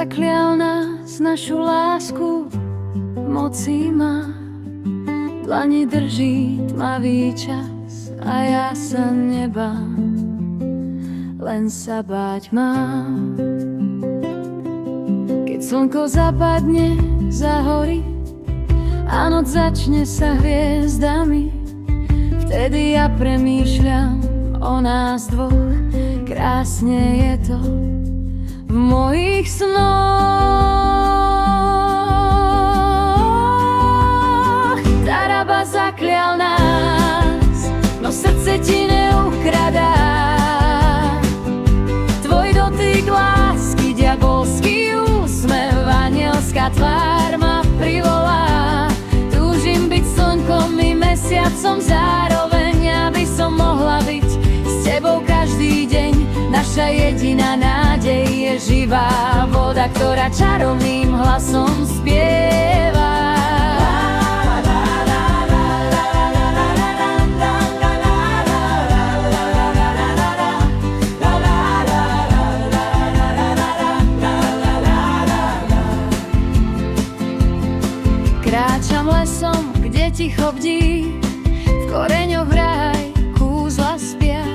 zaklial nás, našu lásku, moci má. V dlani drží tmavý čas a ja sa nebám, len sa báť mám. Keď slnko zapadne za hory a noc začne sa hviezdami, vtedy ja premýšľam o nás dvoch. Krásne je to v mojich snoch. Taraba zaklial nás, no srdce ti neukradá. Tvoj dotyk lásky, diabolský úsmev, anielská tvár ma privolá. Túžim byť slnkom i mesiacom zároveň, aby som mohla byť s tebou každý deň. Naša jediná nádej je živá voda, ktorá čarovným hlasom spieva. Kráčam lesom, kde ticho bdí, v koreňoch ráj kúzla spia.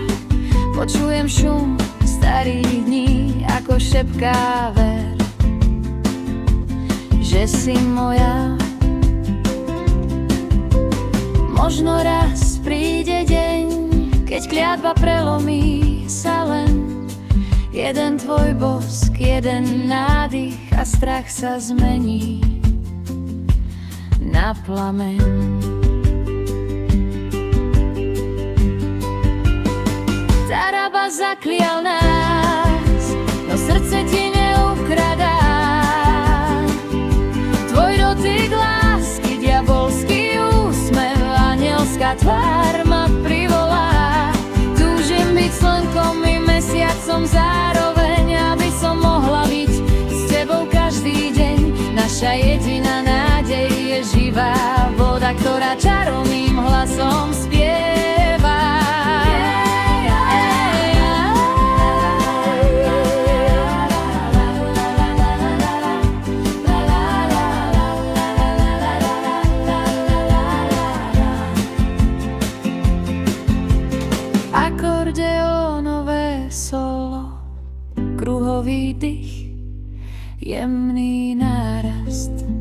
Počujem šum starých dní, ako šepká ver, že si moja. Možno raz príde deň, keď kliatba prelomí sa len. Jeden tvoj bosk, jeden nádych a strach sa zmení na plameň. Taraba zaklial nás, no srdce ti neukradá. Tvoj dotyk lásky, diabolský úsmev, anielská tvár ma privolá. Túžim byť slnkom i mesiacom zároveň, aby som mohla byť s tebou každý deň. Naša jediná nádej je živá voda, ktorá čarovným hlasom spieva. Akordeónové solo, kruhový dych, jemný nárast.